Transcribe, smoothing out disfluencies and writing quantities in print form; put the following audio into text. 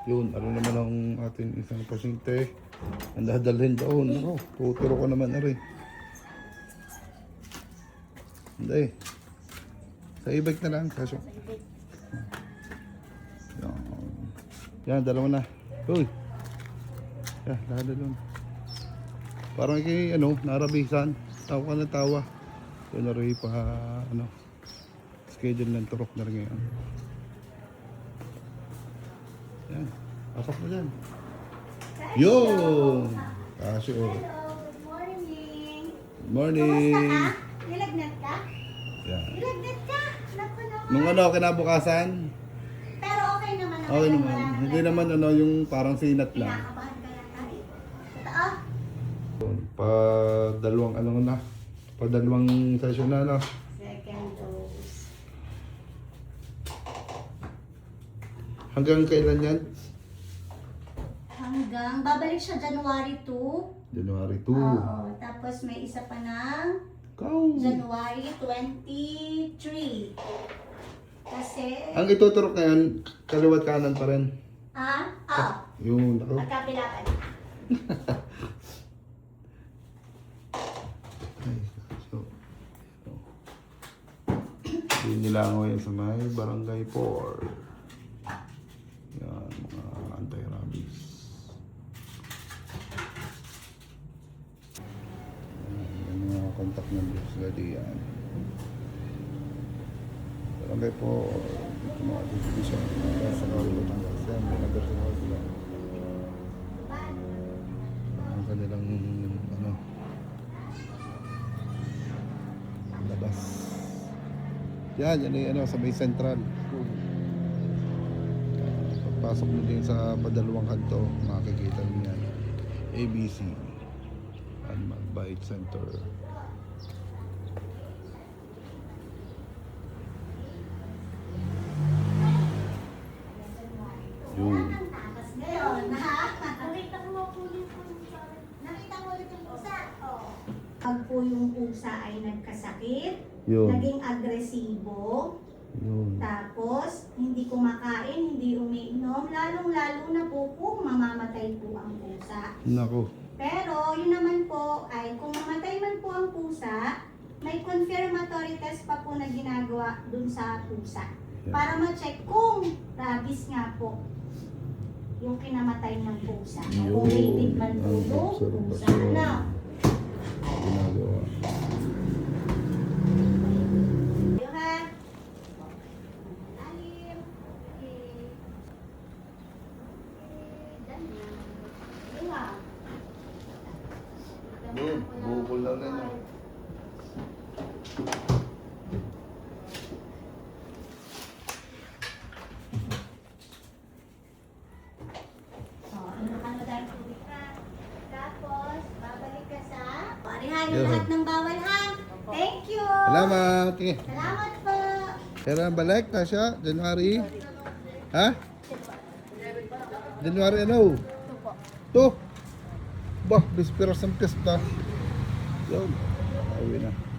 Yun, ano naman ang ating isang pasyente. Ang dadalhin doon. Ako, tuturo ko naman na rin. Hindi. Sa e-bike na lang. Kaso. Yan, dalawa na. Uy. Yan, dadalhin. Parang kay, narabisan. Tawa ka na tawa. Yun na rin pa, schedule ng turok na rin ngayon. Yan. Pasok mo dyan. Yun! Kasi Hello, good morning. Good morning. Kumusta ka? Nilagnat ka? Yan. Nilagnat ka? Naku naman. Nung kinabukasan, Pero okay naman. okay naman. Hindi naman yung parang sinat lang. Kinakabahan ka lang tayo. Totoo? Padalawang session na, Second dose. Hanggang kailan yan? Babalik siya January 2. January 2. Oo. Tapos may isa pa ng Ikaw. January 23. Kasi, Ang ituturok ngayon, kaliwat kanan pa rin. Oo. Yun, ako. Magkapilapan. Yun nila ngayon sa may Barangay 4. Yan, mga anti-rabies. Yan mga contact numbers sila diyan. Barangay 4. Ito mga division. Sa Kaulot ng Gasem. May number sa sila. Ang kanilang labas. Yan yung sa may central. Pagpasok mo din sa padalawang kanto, makikita niyo yan. ABC Animal Bite Center. Yun. Tapos ngayon, nakita mo ulit yung pusa. Pag po yung pusa ay nagkasakit, Yun. naging agresibo, Yun. tapos hindi kumakain, hindi umiinom, lalong-lalo na po kung mamamatay po ang pusa. Nako. Pero yun naman po ay kung mamatay man po ang pusa, may confirmatory test pa po na ginagawa dun sa pusa. Yeah. Para ma-check kung rabies nga po yung kinamatay ng pusa. Yun. Kung rabied man po Ang yung observation. pusa. Now, Ginagawa. yun ha. Alim. Okay. Ganyan. Yun ha. Yun. Bukol lang na yun. Tapos, babalik ka sa parihan Yun. lahat ng bawal ha. Thank you. Salamat. Okay. Salamat po. Kailan balik? Tasha? January? Ha? January ano? 2. Bah, bisperas ng piyesta. Yun. Awin na.